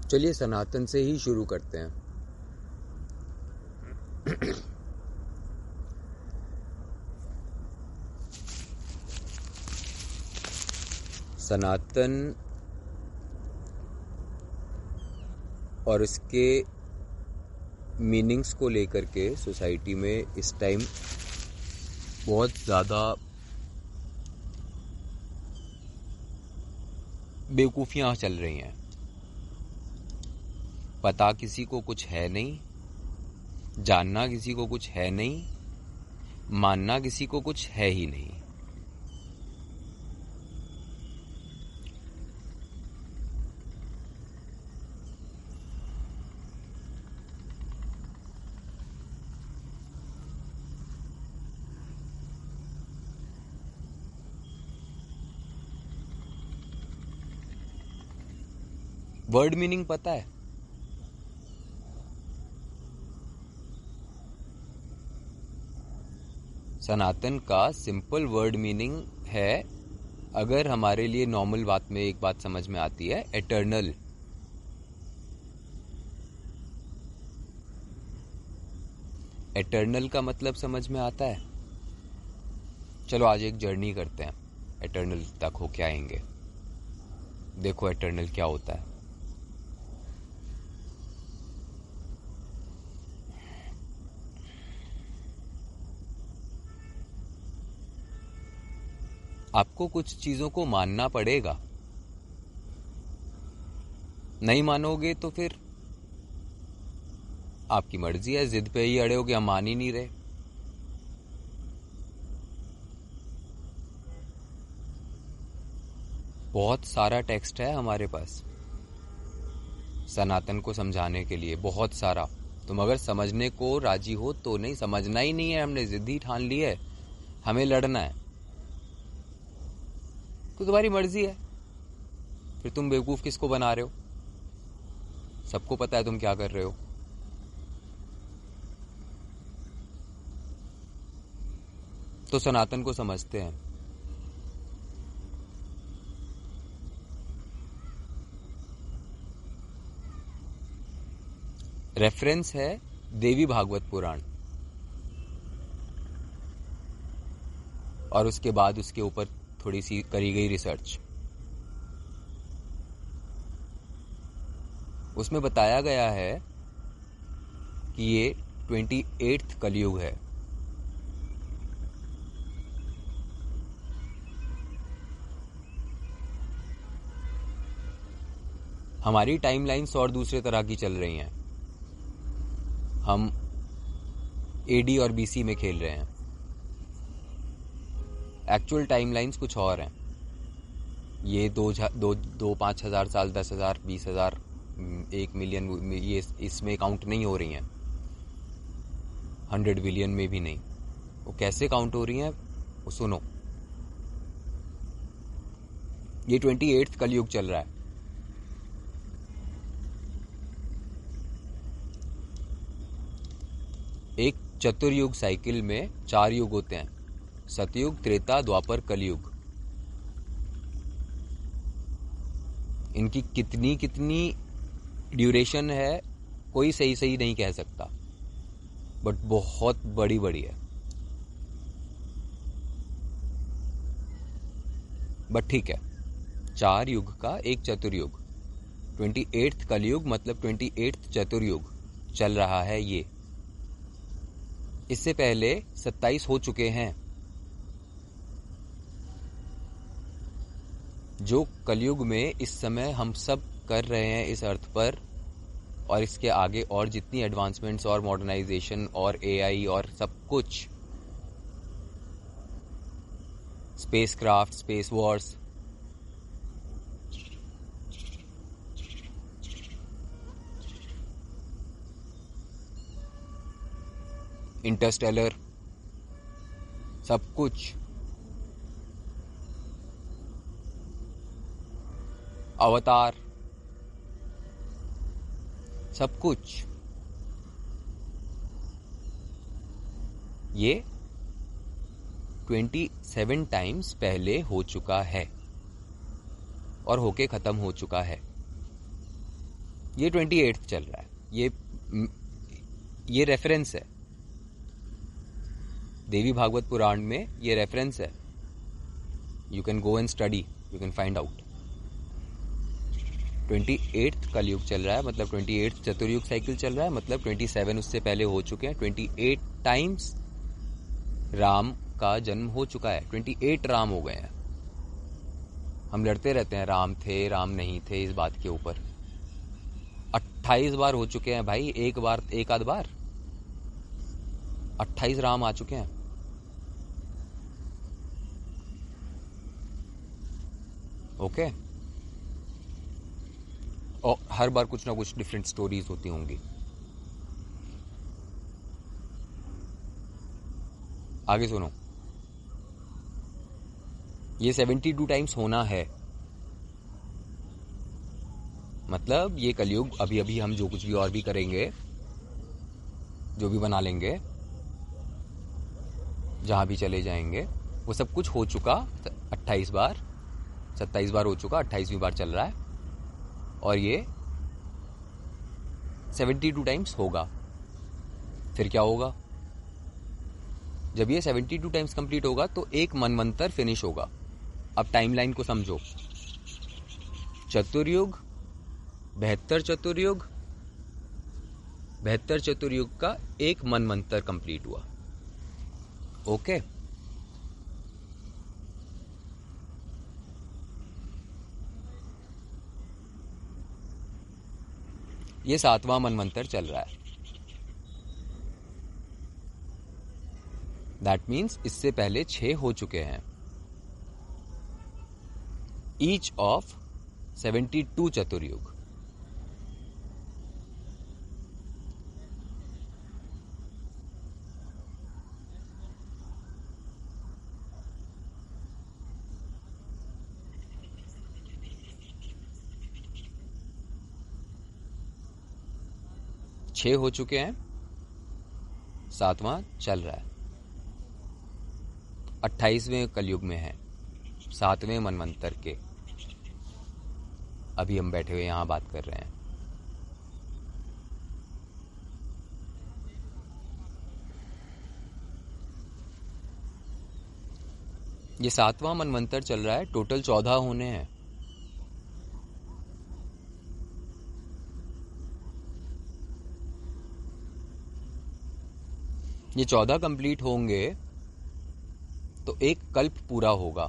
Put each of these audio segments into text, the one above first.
चलिए सनातन से ही शुरू करते हैं। सनातन और इसके मीनिंग्स को लेकर के सोसाइटी में इस टाइम बहुत ज़्यादा बेवकूफ़ियाँ चल रही हैं। पता किसी को कुछ है नहीं, जानना किसी को कुछ है नहीं, मानना किसी को कुछ है ही नहीं। वर्ड मीनिंग पता है? सनातन का सिंपल वर्ड मीनिंग है, अगर हमारे लिए नॉर्मल बात में एक बात समझ में आती है, एटर्नल। एटर्नल का मतलब समझ में आता है? चलो आज एक जर्नी करते हैं, एटर्नल तक होके आएंगे। देखो एटर्नल क्या होता है। आपको कुछ चीजों को मानना पड़ेगा, नहीं मानोगे तो फिर आपकी मर्जी है, जिद पे ही अड़े हो कि हम मान ही नहीं रहे। बहुत सारा टेक्स्ट है हमारे पास सनातन को समझाने के लिए, बहुत सारा। तुम अगर समझने को राजी हो तो। नहीं समझना ही नहीं है, हमने जिद ही ठान ली है, हमें लड़ना है, तो तुम्हारी मर्जी है। फिर तुम बेवकूफ किसको बना रहे हो? सबको पता है तुम क्या कर रहे हो। तो सनातन को समझते हैं। रेफरेंस है देवी भागवत पुराण, और उसके बाद उसके ऊपर थोड़ी सी करी गई रिसर्च। उसमें बताया गया है कि ये 28th कलयुग है। हमारी टाइमलाइंस और दूसरे तरह की चल रही हैं। हम एडी और बीसी में खेल रहे हैं। एक्चुअल टाइमलाइंस कुछ और हैं। ये दो 5,000 साल, 10,000, 20,000, 1,000,000, ये इसमें काउंट नहीं हो रही हैं। 100 बिलियन में भी नहीं। वो कैसे काउंट हो रही हैं वो सुनो। ये 28th कलयुग चल रहा है। एक चतुर्युग साइकिल में 4 युग होते हैं: सतयुग, त्रेता, द्वापर, कलयुग। इनकी कितनी कितनी ड्यूरेशन है कोई सही नहीं कह सकता, बट बहुत बड़ी बड़ी है। बट ठीक है, 4 युग का एक चतुर्युग, 28th कलयुग मतलब 28th चतुर्युग चल रहा है ये। इससे पहले 27 हो चुके हैं। जो कलयुग में इस समय हम सब कर रहे हैं इस अर्थ पर, और इसके आगे और जितनी एडवांसमेंट्स और मॉडर्नाइजेशन और एआई और सब कुछ, स्पेसक्राफ्ट, स्पेस वॉर्स, इंटरस्टेलर, सब कुछ, अवतार, सब कुछ, ये 27 टाइम्स पहले हो चुका है और होके खत्म हो चुका है। ये 28th चल रहा है। ये रेफरेंस है, देवी भागवत पुराण में ये रेफरेंस है। You can go and study, you can find out. 28th कलयुग चल रहा है, मतलब 28th चतुर्युग साइकिल चल रहा है, मतलब 27 उससे पहले हो चुके हैं। 28 टाइम्स राम का जन्म हो चुका है। 28 राम हो गए हैं। हम लड़ते रहते हैं राम थे राम नहीं थे इस बात के ऊपर। 28 बार हो चुके हैं भाई, एक आध बार 28 राम आ चुके हैं। ओके। और हर बार कुछ ना कुछ डिफरेंट स्टोरीज होती होंगी। आगे सुनो, ये 72 टाइम्स होना है। मतलब ये कलयुग अभी अभी हम जो कुछ भी और भी करेंगे, जो भी बना लेंगे, जहां भी चले जाएंगे, वो सब कुछ हो चुका 28 बार, 27 बार हो चुका, 28वीं बार चल रहा है। और ये 72 टाइम्स होगा। फिर क्या होगा? जब ये 72 टाइम्स कंप्लीट होगा तो एक मनवंतर फिनिश होगा। अब टाइमलाइन को समझो। चतुर्युग, 72 चतुर्युग, 72 चतुर्युग का एक मनवंतर कंप्लीट हुआ। ओके। ये 7वां मनवंतर चल रहा है। दैट मीन्स इससे पहले 6 हो चुके हैं। Each of 72 चतुर्युग। छह हो चुके हैं, 7वां चल रहा है। 28वें कलयुग में है, 7वें मनवंतर के अभी हम बैठे हुए यहां बात कर रहे हैं। ये 7वां मनवंतर चल रहा है। टोटल 14 होने हैं। ये 14 कंप्लीट होंगे तो एक कल्प पूरा होगा।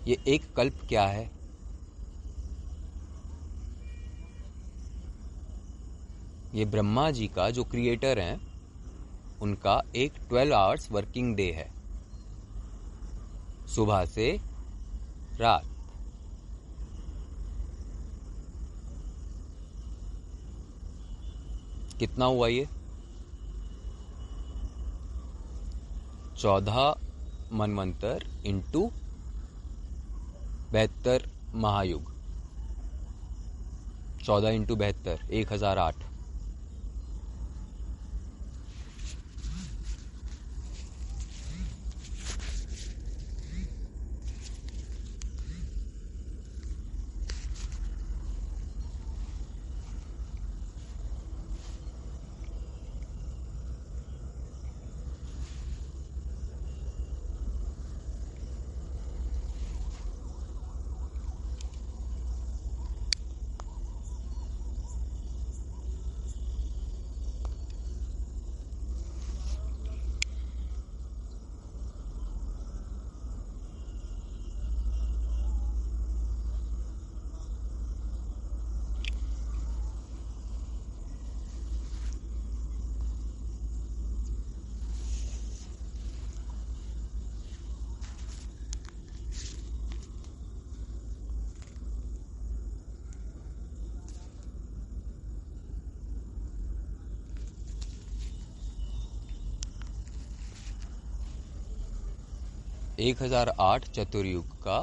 ये एक कल्प क्या है? ये ब्रह्मा जी का जो क्रिएटर हैं उनका एक 12 आवर्स वर्किंग डे है, सुबह से रात। कितना हुआ ये? 14 मनवंतर इंटू 72 महायुग। 14 इंटू 72 1008। एक 1008 चतुर्युग का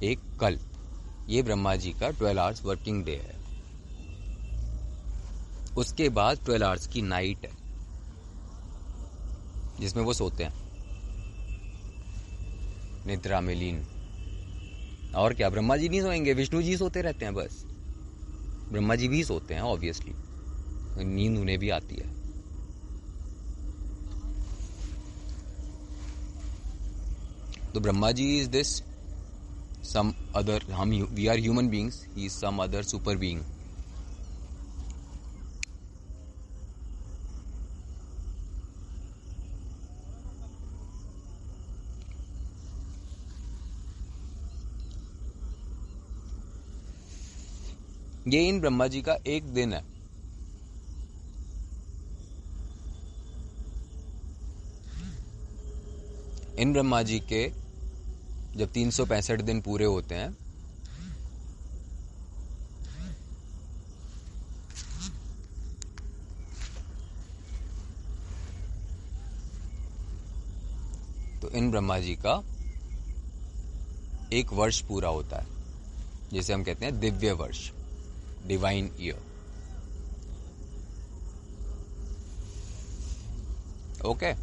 एक कल्प, ये ब्रह्मा जी का 12 आवर्स वर्किंग डे है। उसके बाद 12 आवर्स की नाइट है जिसमें वो सोते हैं। निद्रा में लीन। और क्या, ब्रह्मा जी नहीं सोएंगे, विष्णु जी सोते रहते हैं बस। ब्रह्मा जी भी सोते हैं ऑब्वियसली, नींद उन्हें भी आती है। तो Brahma ji is this some other, हम we are human beings, he is some other super being. ये इन ब्रह्मा जी का एक दिन है। इन ब्रह्मा जी के जब 365 दिन पूरे होते हैं तो इन ब्रह्मा जी का एक वर्ष पूरा होता है, जिसे हम कहते हैं दिव्य वर्ष, डिवाइन ईयर। ओके,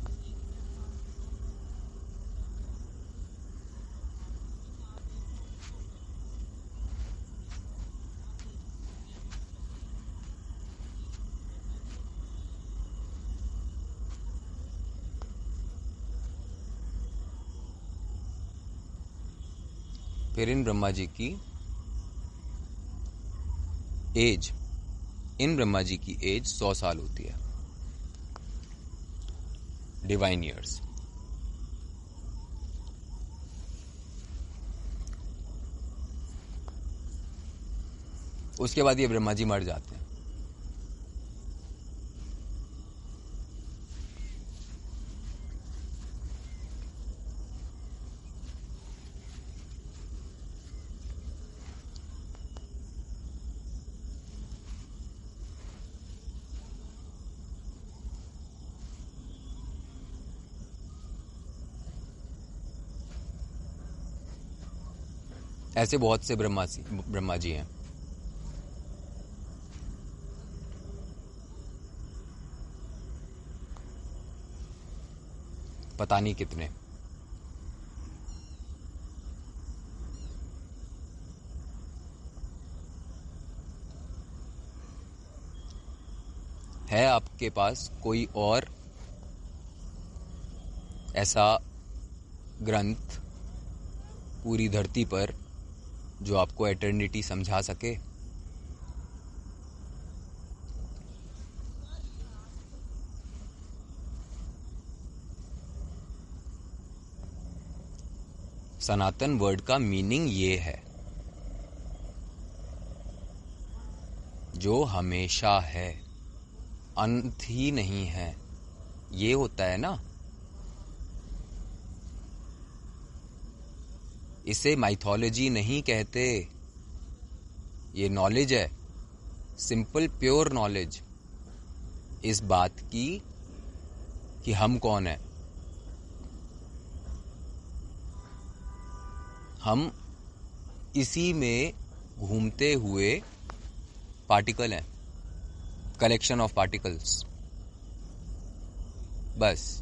फिर इन ब्रह्मा जी की एज, इन ब्रह्मा जी की एज 100 साल होती है, डिवाइन ईयर्स। उसके बाद ये ब्रह्मा जी मर जाते हैं। ऐसे बहुत से ब्रह्मा जी हैं। पता नहीं कितने। है आपके पास कोई और ऐसा ग्रंथ पूरी धरती पर जो आपको एटर्निटी समझा सके? सनातन वर्ड का मीनिंग ये है, जो हमेशा है, अंत ही नहीं है। ये होता है ना। इसे माइथोलॉजी नहीं कहते, ये नॉलेज है, सिंपल प्योर नॉलेज इस बात की कि हम कौन है। हम इसी में घूमते हुए पार्टिकल हैं, कलेक्शन ऑफ पार्टिकल्स, बस।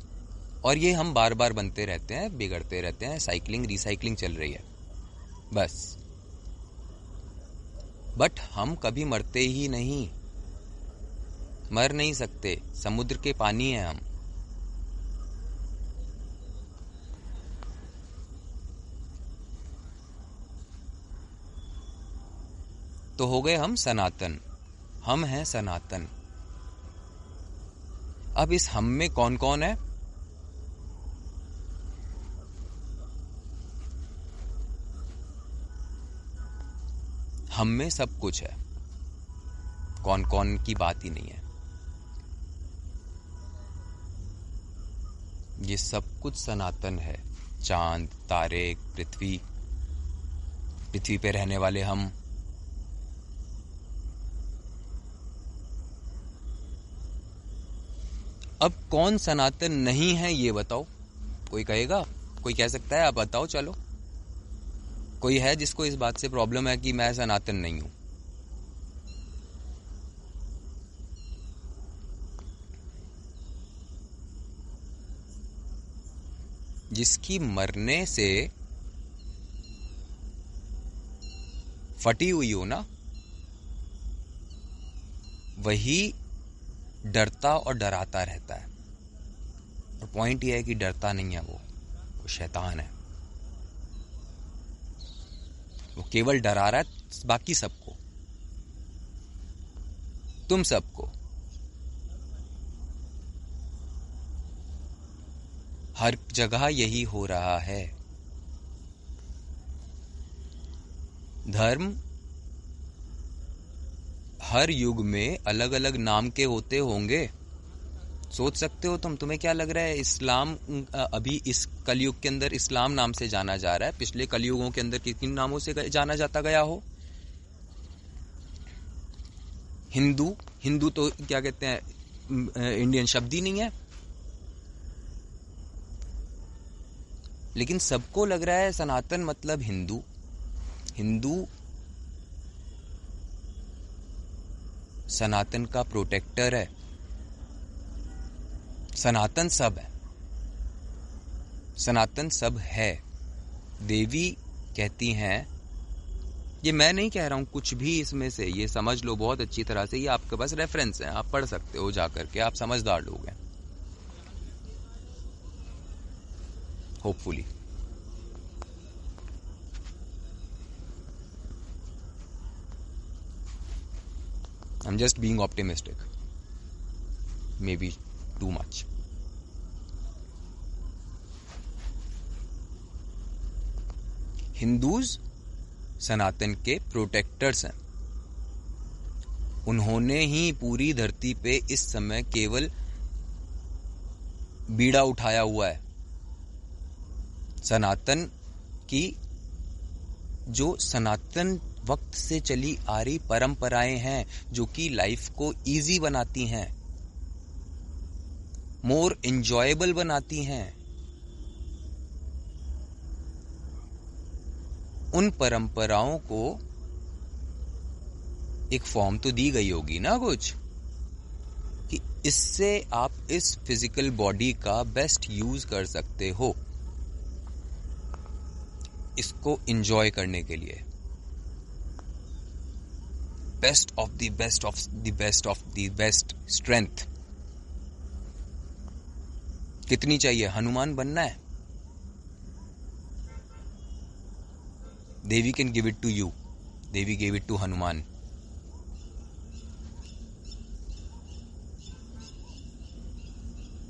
और ये हम बार बार बनते रहते हैं, बिगड़ते रहते हैं, साइकिलिंग रिसाइकलिंग चल रही है, बस। बट हम कभी मरते ही नहीं, मर नहीं सकते, समुद्र के पानी है हम। तो हो गए हम सनातन, हम हैं सनातन। अब इस हम में कौन कौन है? हम में सब कुछ है, कौन कौन की बात ही नहीं है। ये सब कुछ सनातन है। चांद, तारे, पृथ्वी, पृथ्वी पे रहने वाले हम, अब कौन सनातन नहीं है ये बताओ? कोई कहेगा? कोई कह सकता है? आप बताओ, चलो। कोई है जिसको इस बात से प्रॉब्लम है कि मैं सनातन नहीं हूं? जिसकी मरने से फटी हुई हो ना, वही डरता और डराता रहता है। और पॉइंट ये है कि डरता नहीं है, वो शैतान है। वो केवल डरा रहा है बाकी सबको, तुम सबको। हर जगह यही हो रहा है। धर्म हर युग में अलग अलग नाम के होते होंगे। सोच सकते हो तुम्हें क्या लग रहा है? इस्लाम अभी इस कलयुग के अंदर इस्लाम नाम से जाना जा रहा है, पिछले कलयुगों के अंदर किन नामों से जाना जाता गया हो? हिंदू तो क्या कहते हैं, इंडियन शब्द ही नहीं है। लेकिन सबको लग रहा है सनातन मतलब हिंदू। सनातन का प्रोटेक्टर है। सनातन सब है, सनातन सब है। देवी कहती हैं, ये मैं नहीं कह रहा हूं कुछ भी इसमें से, ये समझ लो बहुत अच्छी तरह से, ये आपके पास रेफरेंस है, आप पढ़ सकते हो जाकर के, आप समझदार लोग हैं hopefully. I'm just being optimistic, maybe too much. Hindus Sanatan के प्रोटेक्टर्स हैं। उन्होंने ही पूरी धरती पे इस समय केवल बीड़ा उठाया हुआ है। सनातन की जो सनातन वक्त से चली आ रही परंपराएं हैं, जो कि लाइफ को इजी बनाती हैं, मोर एंजॉयबल बनाती हैं, उन परंपराओं को एक फॉर्म तो दी गई होगी ना कुछ, कि इससे आप इस फिजिकल बॉडी का बेस्ट यूज कर सकते हो इसको एंजॉय करने के लिए। Best of the best of the best of the best strength कितनी चाहिए? हनुमान बनना है? Devi can give it to you, Devi gave it to Hanuman.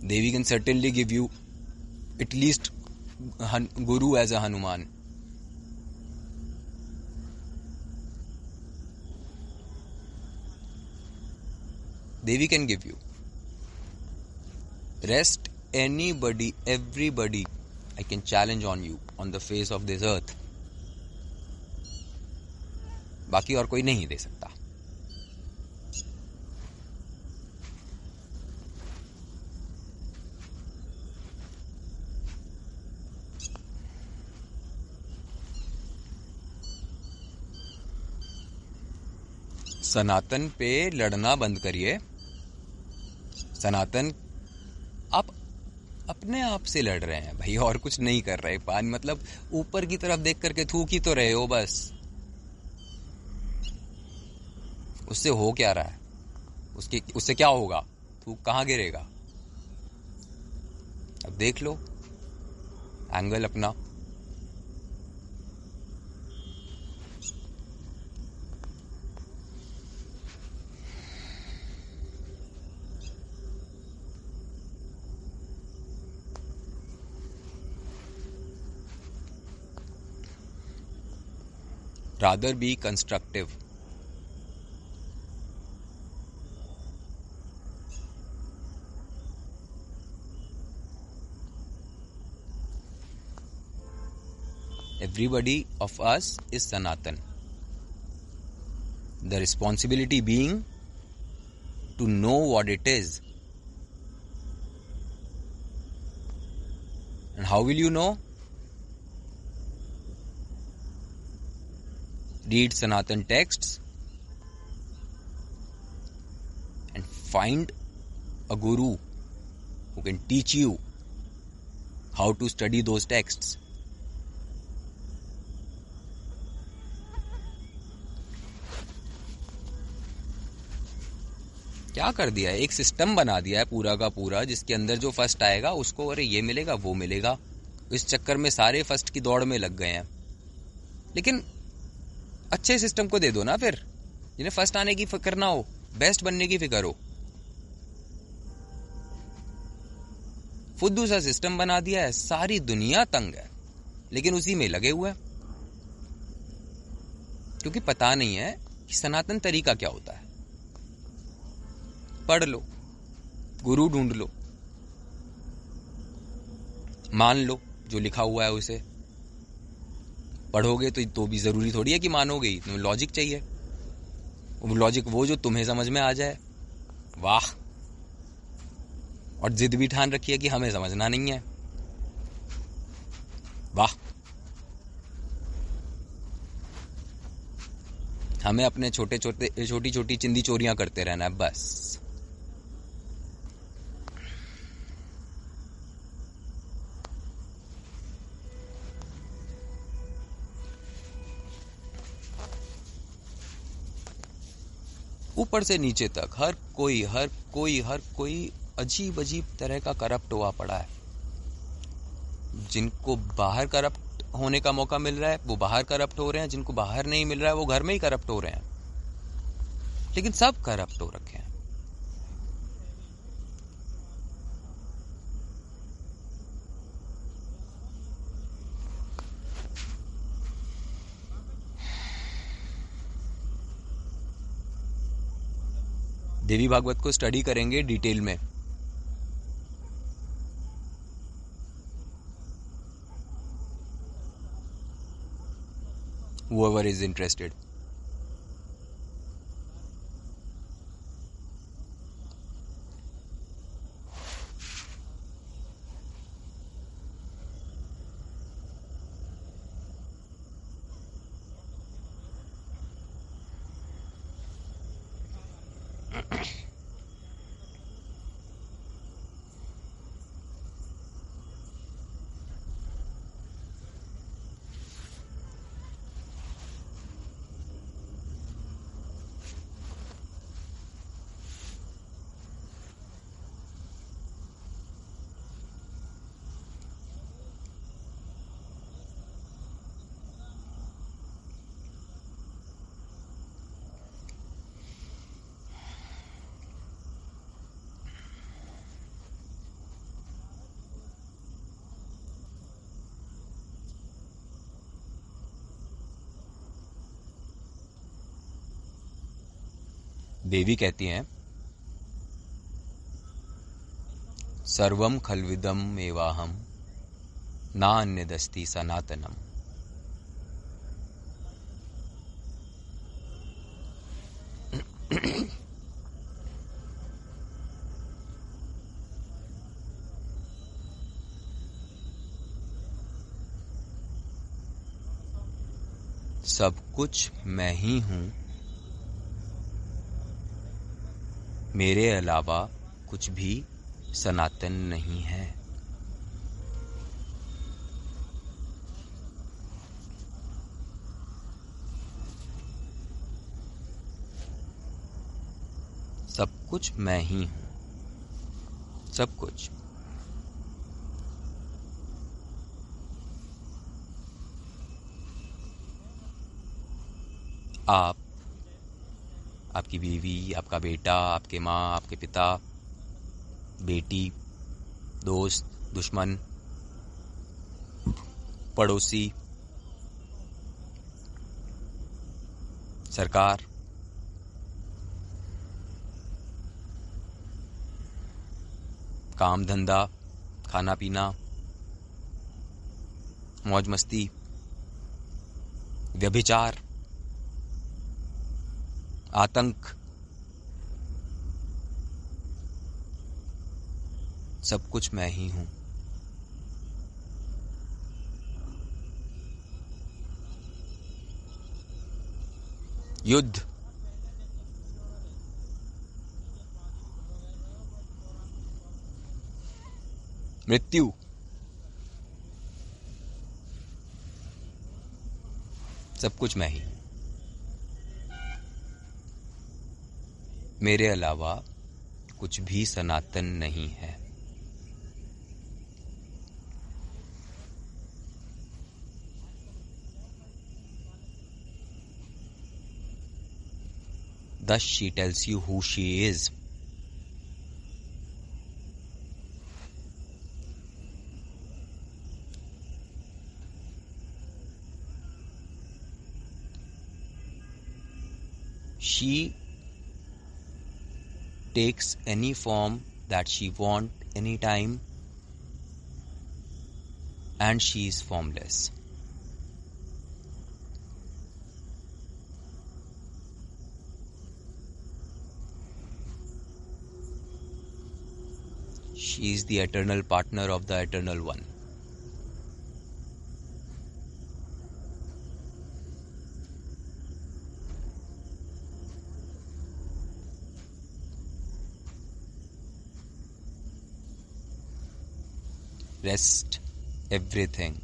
Devi can certainly give you at least Guru as a Hanuman. Devi can give you. Rest, anybody, everybody, I can challenge on you on the face of this earth. बाकी और कोई नहीं दे सकता. सनातन पे लड़ना बंद करिए. सनातन आप अपने आप से लड़ रहे हैं भाई, और कुछ नहीं कर रहे. पानी मतलब ऊपर की तरफ देख करके थूक ही तो रहे हो बस. उससे हो क्या रहा है? उससे क्या होगा? थूक कहाँ गिरेगा? अब देख लो एंगल अपना. Rather be constructive. Everybody of us is Sanatan. The responsibility being to know what it is. And how will you know? Read Sanatan texts and find a guru who can teach you how to study those texts. क्या कर दिया है, एक system बना दिया है पूरा का पूरा, जिसके अंदर जो फर्स्ट आएगा उसको अरे ये मिलेगा वो मिलेगा। इस चक्कर में सारे फर्स्ट की दौड़ में लग गए हैं। लेकिन अच्छे सिस्टम को दे दो ना फिर, जिन्हें फर्स्ट आने की फिक्र ना हो, बेस्ट बनने की फिक्र हो। फुद्दू सा सिस्टम बना दिया है, सारी दुनिया तंग है, लेकिन उसी में लगे हुए हैं, क्योंकि पता नहीं है कि सनातन तरीका क्या होता है। पढ़ लो, गुरु ढूंढ लो, मान लो जो लिखा हुआ है उसे। पढ़ोगे तो भी जरूरी थोड़ी है कि मानोगे ही, तुम्हें लॉजिक चाहिए। वो लॉजिक वो जो तुम्हें समझ में आ जाए। वाह। और जिद भी ठान रखी है कि हमें समझना नहीं है। वाह। हमें अपने छोटी छोटी चिंदी चोरियां करते रहना है बस। ऊपर से नीचे तक हर कोई अजीब अजीब तरह का करप्ट हुआ पड़ा है। जिनको बाहर करप्ट होने का मौका मिल रहा है वो बाहर करप्ट हो रहे हैं, जिनको बाहर नहीं मिल रहा है वो घर में ही करप्ट हो रहे हैं, लेकिन सब करप्ट हो रखे हैं। देवी भागवत को स्टडी करेंगे डिटेल में। whoever is interested। देवी कहती हैं सर्वम खलविदम एवाहम नान्यदस्ति सनातनम। सब कुछ मैं ही हूं, मेरे अलावा कुछ भी सनातन नहीं है। सब कुछ मैं ही हूं, सब कुछ। आप, आपकी बीवी, आपका बेटा, आपके माँ, आपके पिता, बेटी, दोस्त, दुश्मन, पड़ोसी, सरकार, काम धंधा, खाना पीना, मौज मस्ती, व्यभिचार, आतंक, सब कुछ मैं ही हूं। युद्ध, मृत्यु, सब कुछ मैं ही। मेरे अलावा कुछ भी सनातन नहीं है। Thus she tells you who she is. She takes any form that she wants anytime, and she is formless. She is the eternal partner of the Eternal One. Rest everything.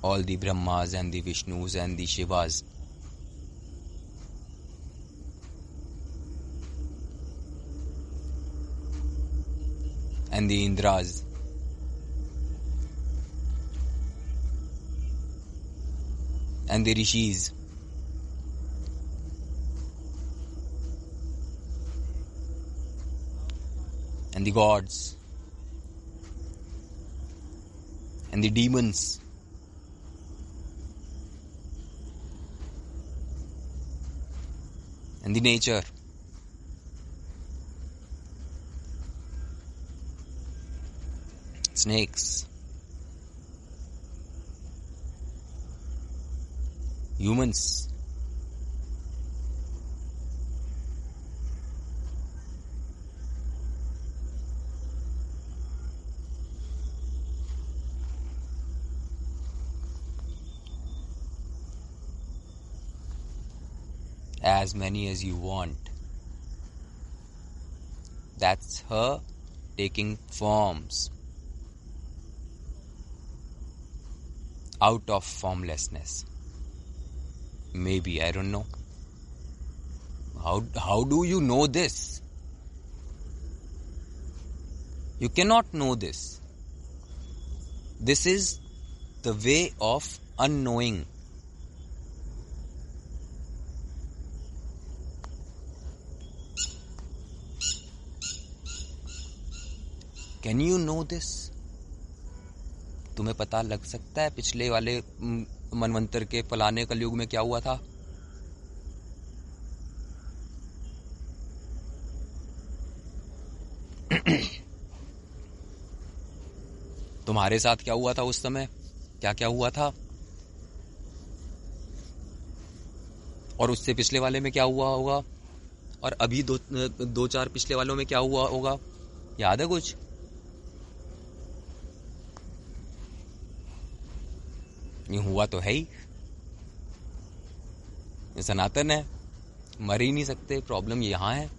All the Brahmas and the Vishnus and the Shivas. And the Indras. And the Rishis. And the gods. And the demons. And the nature. Snakes. Humans. As many as you want. That's her taking forms out of formlessness. Maybe, I don't know. How do you know this? You cannot know this. This is the way of unknowing. Can you know this? तुम्हें पता लग सकता है पिछले वाले मनवंतर के फलाने कलयुग में क्या हुआ था? तुम्हारे साथ क्या हुआ था उस समय? क्या क्या हुआ था? और उससे पिछले वाले में क्या हुआ होगा? और अभी दो चार पिछले वालों में क्या हुआ होगा? याद है कुछ? ये हुआ तो है ही। ये सनातन है, मर ही नहीं सकते। प्रॉब्लम यहाँ है।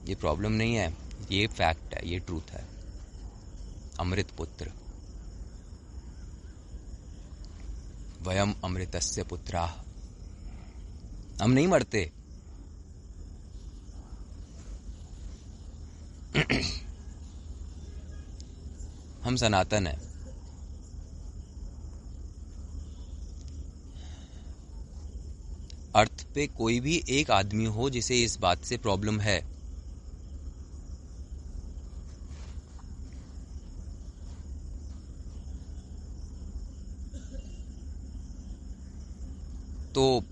ये प्रॉब्लम नहीं है, ये फैक्ट है, ये ट्रूथ है। अमृत पुत्र, वयम अमृतस्य पुत्राः। हम नहीं मरते। हम सनातन है। अर्थ पे कोई भी एक आदमी हो जिसे इस बात से प्रॉब्लम है, तो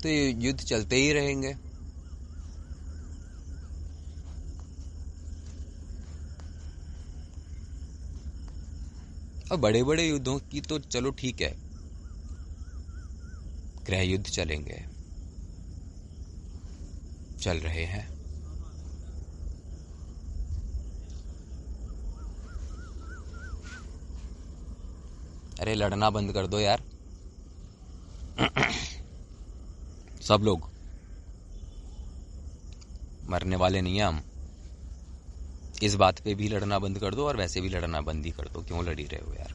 ये युद्ध चलते ही रहेंगे। और बड़े बड़े युद्धों की तो चलो ठीक है, गृह युद्ध चलेंगे, चल रहे हैं। अरे लड़ना बंद कर दो यार। सब लोग मरने वाले नहीं है हम। इस बात पे भी लड़ना बंद कर दो और वैसे भी लड़ना बंद ही कर दो। क्यों लड़ी रहे हो यार?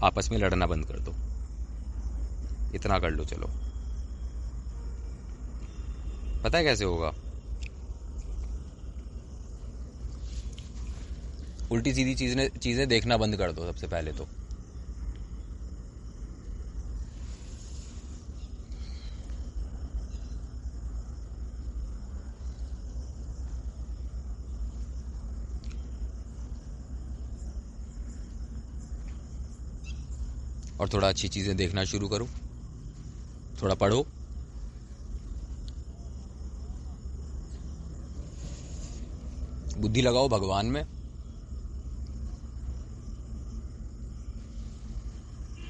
आपस में लड़ना बंद कर दो, इतना कर लो। चलो, पता है कैसे होगा? उल्टी सीधी चीजें देखना बंद कर दो सबसे पहले तो। और थोड़ा अच्छी चीजें देखना शुरू करो, थोड़ा पढ़ो। बुद्धि लगाओ भगवान में।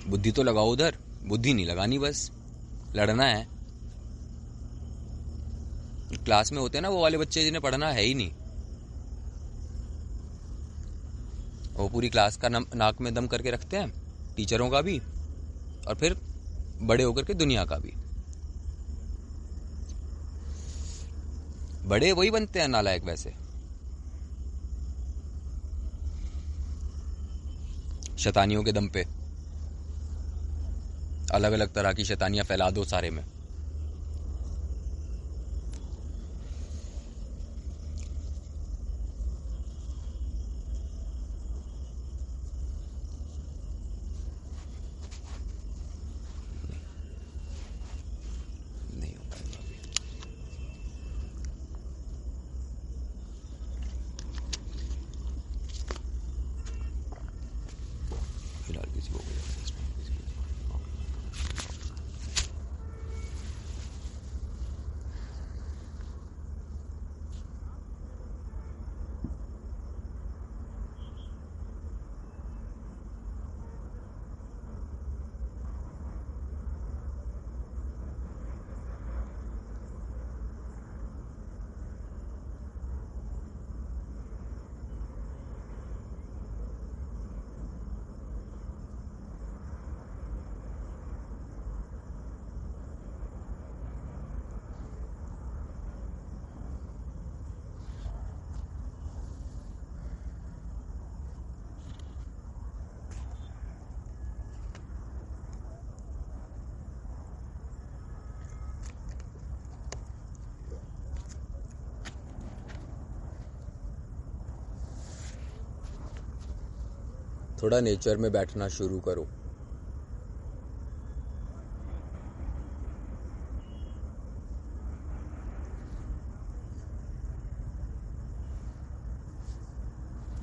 बुद्धि तो लगाओ उधर, बुद्धि नहीं लगानी, बस लड़ना है। क्लास में होते हैं ना वो वाले बच्चे जिन्हें पढ़ना है ही नहीं, वो पूरी क्लास का नाक में दम करके रखते हैं, टीचरों का भी और फिर बड़े होकर के दुनिया का भी। बड़े वही बनते हैं नालायक वैसे। शैतानियों के दम पे अलग अलग तरह की शैतानियां फैला दो सारे में। नहीं हो पाएगा अभी। फिलहाल किसी को थोड़ा नेचर में बैठना शुरू करो।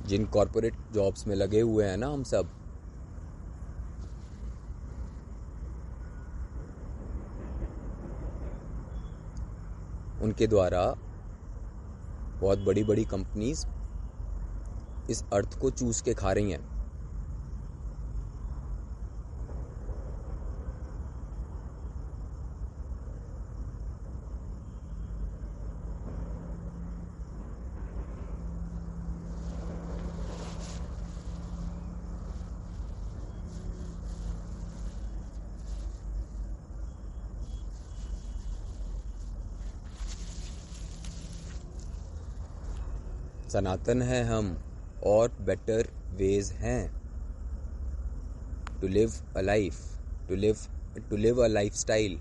जिन कॉर्पोरेट जॉब्स में लगे हुए हैं ना हम सब, उनके द्वारा बहुत बड़ी बड़ी कंपनीज इस अर्थ को चूस के खा रही हैं। सनातन है हम और बेटर वेज हैं to live a life, to live a lifestyle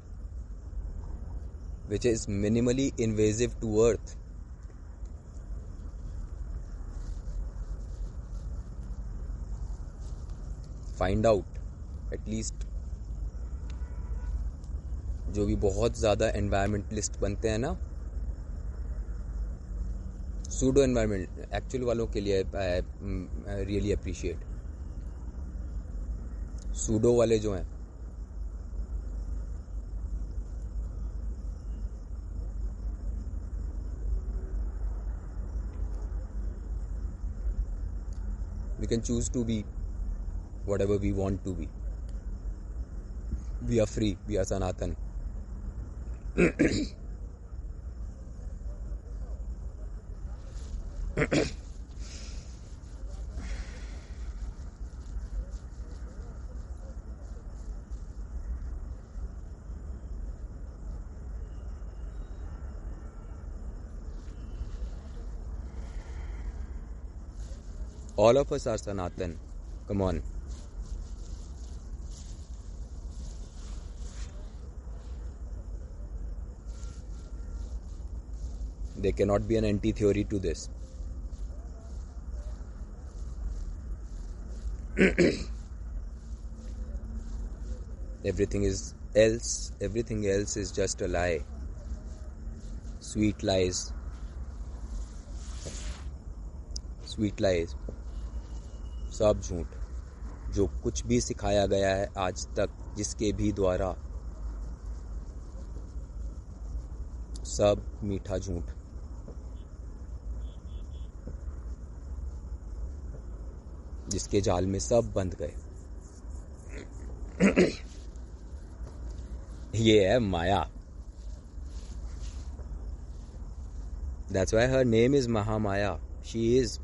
which is minimally invasive to earth. Find out at least जो भी बहुत ज़्यादा एनवायरमेंटलिस्ट बनते हैं ना, सूडो एनवायरमेंट एक्चुअल वालों के लिए रियली अप्रिशिएट। सूडो वाले जो हैं, we can choose to be whatever we want to be. We are free, we are Sanatan. All of us are Sanatan. Come on. There cannot be an anti-theory to this. Everything else is just a lie. Sweet lies. सब झूठ. जो कुछ भी सिखाया गया है आज तक जिसके भी द्वारा, सब मीठा झूठ. जिसके जाल में सब बंध गए. ये है माया. That's why her name is Mahamaya. She is.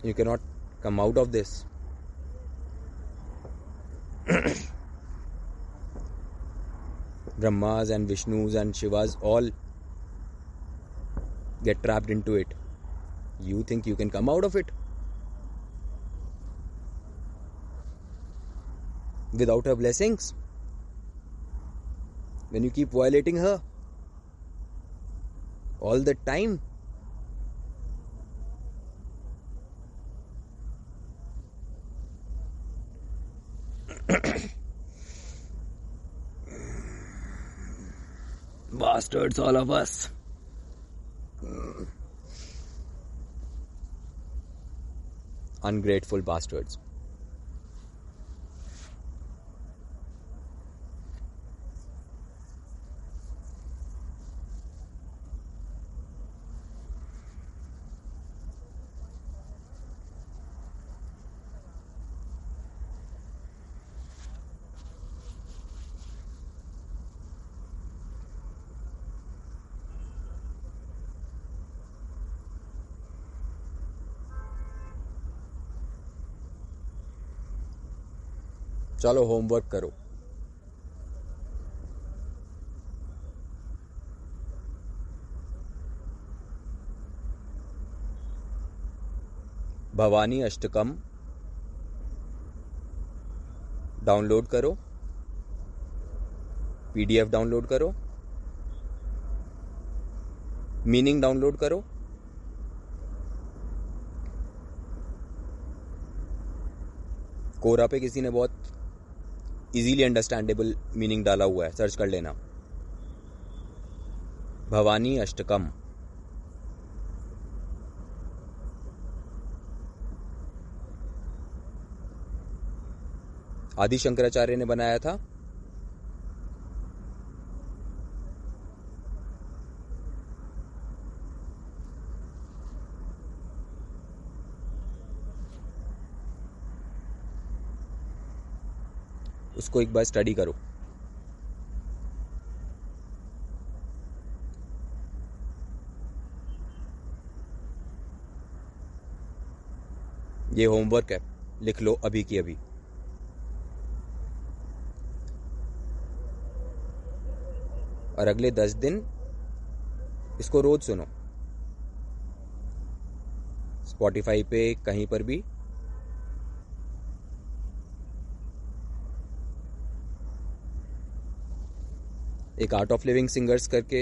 You cannot come out of this. Brahmas and Vishnus and Shivas all get trapped into it. You think you can come out of it? Without her blessings? When you keep violating her all the time? Bastards, all of us. Ungrateful bastards. चलो homework करो. Bhavani Ashtakam download करो. PDF download करो. Meaning download करो. कोरा पे किसी ने बहुत easily understandable meaning डाला हुआ है, सर्च कर लेना. भवानी अष्टकम. आदि शंकराचार्य ने बनाया था. उसको एक बार स्टडी करो. ये होमवर्क है, लिख लो अभी की अभी. और अगले 10 दिन इसको रोज सुनो. स्पॉटिफाई पे कहीं पर भी. एक आर्ट ऑफ लिविंग सिंगर्स करके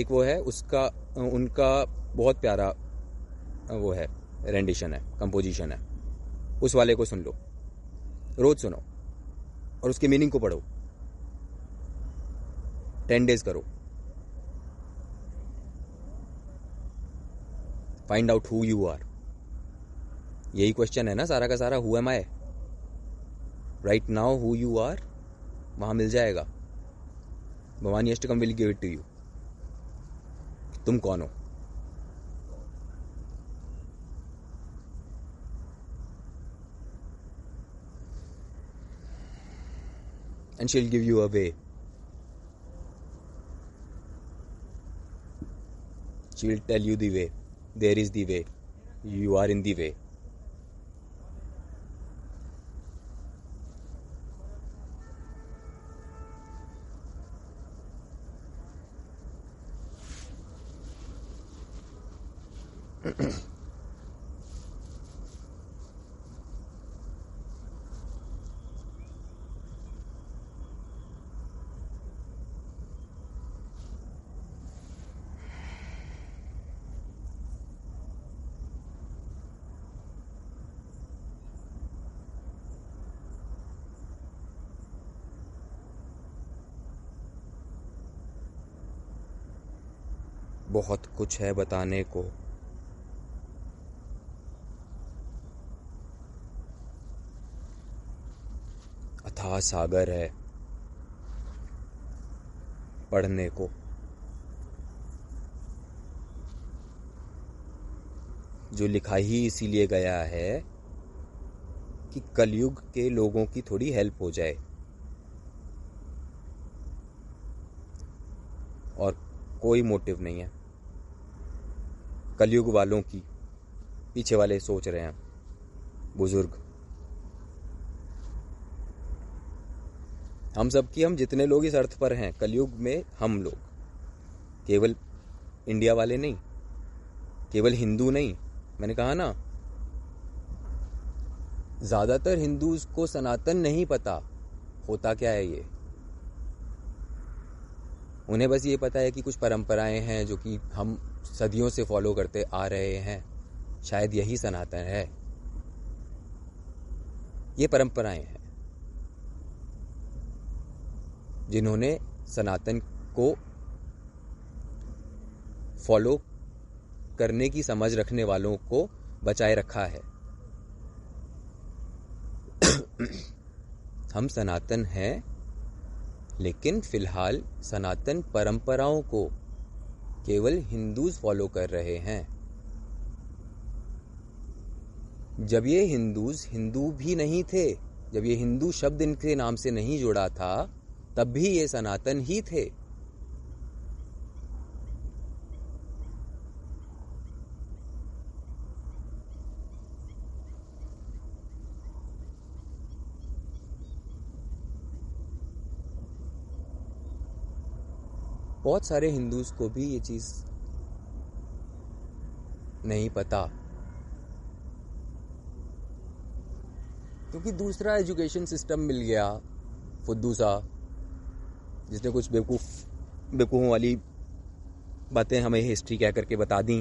एक वो है, उसका उनका बहुत प्यारा वो है, रेंडिशन है, कंपोजिशन है. उस वाले को सुन लो, रोज सुनो और उसके मीनिंग को पढ़ो. 10 days करो. Find out who you are. यही क्वेश्चन है ना सारा का सारा. Who am I right now? Who you are वहां मिल जाएगा. Bhavani Ashtakam will give it to you. तुम कौन हो? And she will give you a way. She will tell you the way. There is the way. You are in the way. बहुत कुछ है बताने को। अथाह सागर है पढ़ने को। जो लिखा ही इसीलिए गया है कि कलयुग के लोगों की थोड़ी हेल्प हो जाए, और कोई मोटिव नहीं है कलयुग वालों की। पीछे वाले सोच रहे हैं बुजुर्ग, हम सब की, हम जितने लोग इस अर्थ पर हैं कलयुग में, हम लोग केवल इंडिया वाले नहीं, केवल हिंदू नहीं। मैंने कहा ना, ज्यादातर हिंदूज को सनातन नहीं पता होता क्या है ये। उन्हें बस ये पता है कि कुछ परंपराएं हैं जो कि हम सदियों से फॉलो करते आ रहे हैं, शायद यही सनातन है। ये परंपराएं हैं जिन्होंने सनातन को फॉलो करने की समझ रखने वालों को बचाए रखा है। हम सनातन हैं, लेकिन फिलहाल सनातन परंपराओं को केवल हिंदूज फॉलो कर रहे हैं। जब ये हिंदूज हिंदू भी नहीं थे, जब ये हिंदू शब्द इनके नाम से नहीं जुड़ा था, तब भी ये सनातन ही थे। बहुत सारे हिंदूज को भी ये चीज नहीं पता, क्योंकि दूसरा एजुकेशन सिस्टम मिल गया फुद्दू सा, जिसने कुछ बेवकूफ़ों वाली बातें हमें हिस्ट्री कह करके बता दी।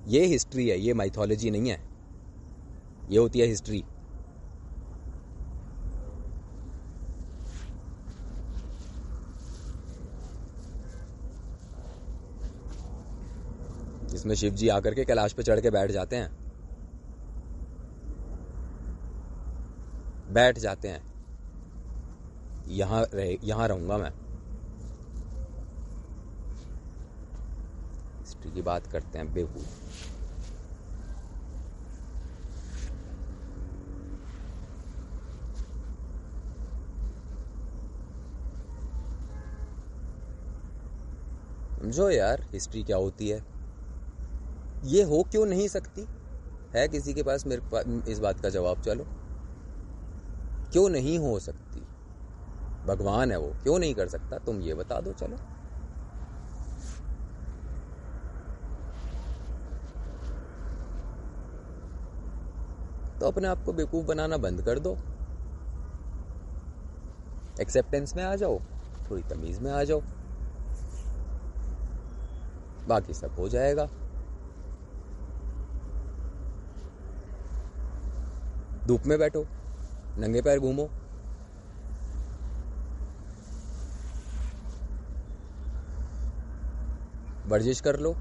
ये हिस्ट्री है, ये माइथोलॉजी नहीं है, ये होती है हिस्ट्री। जिसमें शिव जी आकर के कैलाश पे चढ़ के बैठ जाते हैं, यहां रहूंगा मैं। हिस्ट्री की बात करते हैं बेवकूफ। समझो यार हिस्ट्री क्या होती है। ये हो क्यों नहीं सकती है किसी के पास मेरे पास इस बात का जवाब? चलो, क्यों नहीं हो सकती? भगवान है वो, क्यों नहीं कर सकता? तुम ये बता दो। चलो, तो अपने आप को बेवकूफ बनाना बंद कर दो, एक्सेप्टेंस में आ जाओ, थोड़ी तमीज में आ जाओ, बाकी सब हो जाएगा। धूप में बैठो, नंगे पैर घूमो, वर्जिश कर लो,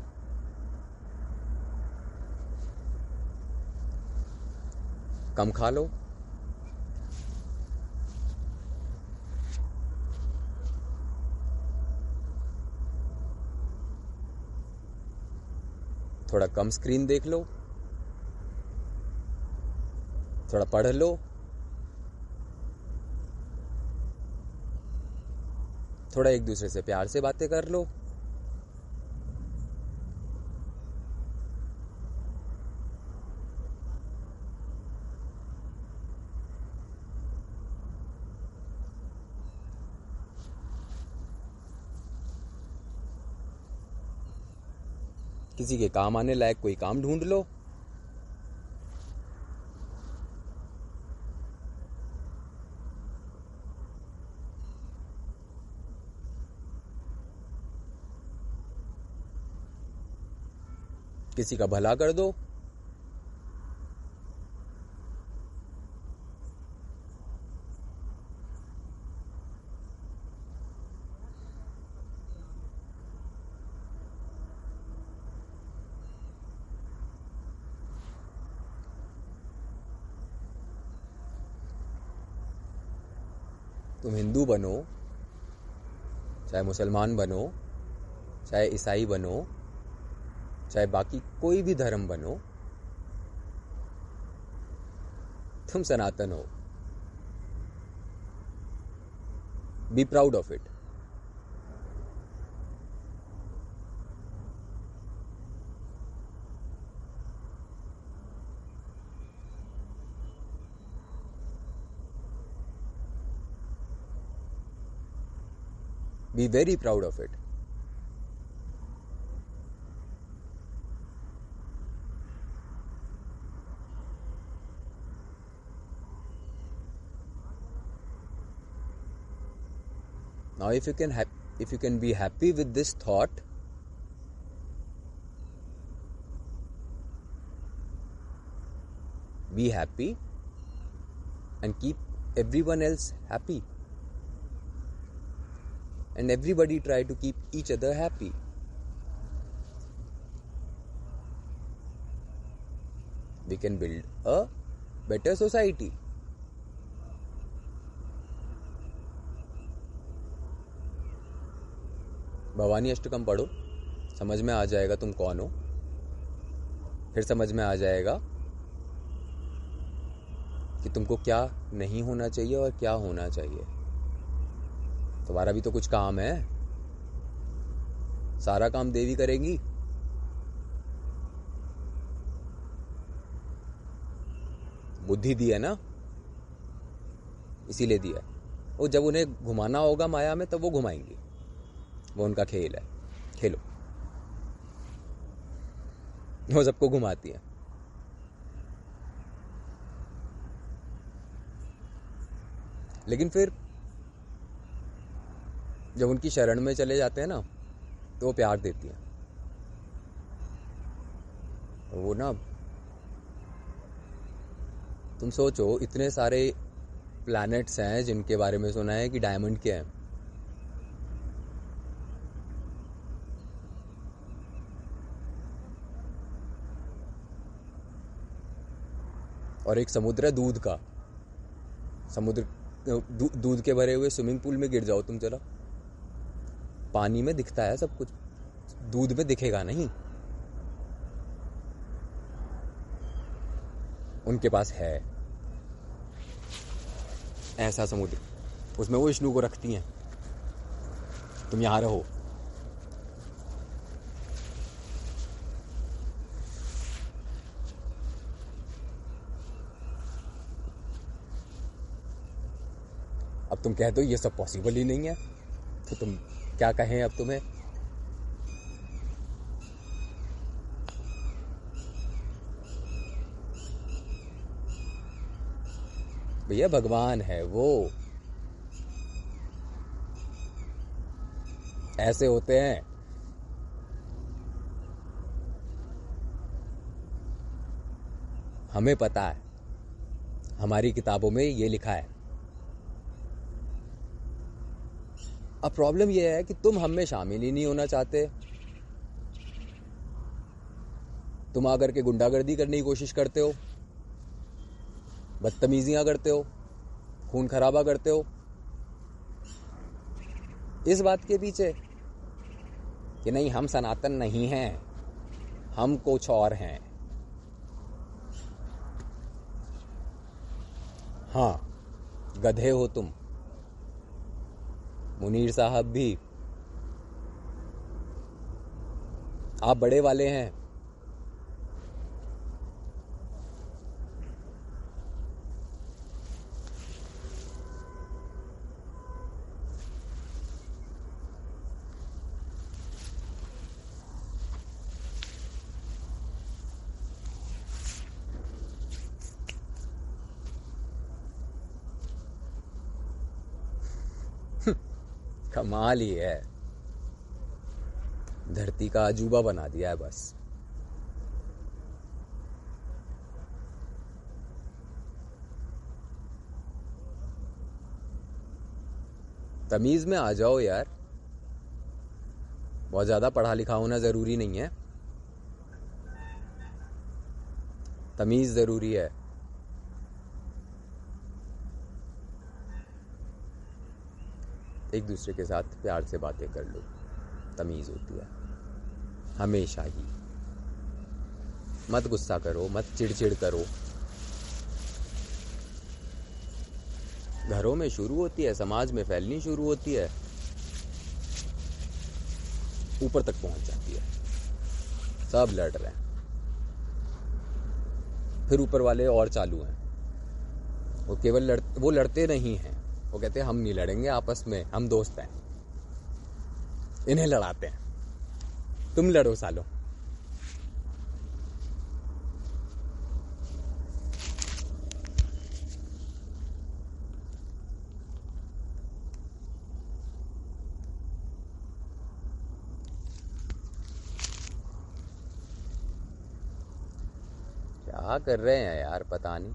कम खा लो, थोड़ा कम स्क्रीन देख लो, थोड़ा पढ़ लो, थोड़ा एक दूसरे से प्यार से बातें कर लो। किसी के काम आने लायक कोई काम ढूंढ लो। किसी का भला कर दो। तुम हिंदू बनो, चाहे मुसलमान बनो, चाहे ईसाई बनो, चाहे बाकी कोई भी धर्म बनो, तुम सनातन हो. Be proud of it. Be very proud of it. Now if you can be happy with this thought, be happy and keep everyone else happy. And everybody try to keep each other happy. We can build a better society. Bhavani Ashtakam पढ़ो, समझ में आ जाएगा तुम कौन हो. फिर समझ में आ जाएगा कि तुमको क्या नहीं होना चाहिए और क्या होना चाहिए. तुम्हारा भी तो कुछ काम है. सारा काम देवी करेंगी. बुद्धि दी है ना, इसीलिए दिया है. और जब उन्हें घुमाना होगा माया में तब वो घुमाएंगी. वो उनका खेल है. खेलो. वो सबको घुमाती है. लेकिन फिर जब उनकी शरण में चले जाते हैं ना तो वो प्यार देती हैं. वो ना, तुम सोचो इतने सारे प्लैनेट्स हैं जिनके बारे में सुना है कि डायमंड के हैं. और एक समुद्र है दूध का. समुद्र दूध के भरे हुए स्विमिंग पूल में गिर जाओ तुम जरा, पानी में दिखता है सब कुछ, दूध में दिखेगा नहीं. उनके पास है ऐसा समुद्र, उसमें वो विष्णु को रखती हैं. तुम यहां रहो. अब तुम कह दो ये सब पॉसिबल ही नहीं है, तो तुम क्या कहें अब तुम्हें. भैया भगवान है वो. ऐसे होते हैं. हमें पता है, हमारी किताबों में ये लिखा है. अब प्रॉब्लम यह है कि तुम हम में शामिल ही नहीं होना चाहते. तुम आकर के गुंडागर्दी करने की कोशिश करते हो, बदतमीजियां करते हो, खून खराबा करते हो. इस बात के पीछे कि नहीं हम सनातन नहीं हैं, हम कुछ और हैं. हाँ, गधे हो तुम. मुनीर साहब भी. आप बड़े वाले हैं. कमाल ही है. धरती का अजूबा बना दिया है बस. तमीज में आ जाओ यार. बहुत ज्यादा पढ़ा लिखा होना जरूरी नहीं है, तमीज जरूरी है. एक दूसरे के साथ प्यार से बातें कर लो, तमीज़ होती है हमेशा ही। मत गुस्सा करो, मत चिड़चिड़ करो। घरों में शुरू होती है, समाज में फैलनी शुरू होती है, ऊपर तक पहुंच जाती है। सब लड़ रहे हैं, फिर ऊपर वाले और चालू हैं। वो लड़ते नहीं हैं, वो कहते हैं हम नहीं लड़ेंगे आपस में, हम दोस्त हैं। इन्हें लड़ाते हैं, तुम लड़ो सालो। क्या कर रहे हैं यार, पता नहीं।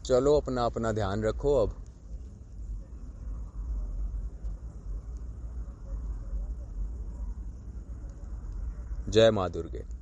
चलो अपना अपना ध्यान रखो अब। जय माँ दुर्गे।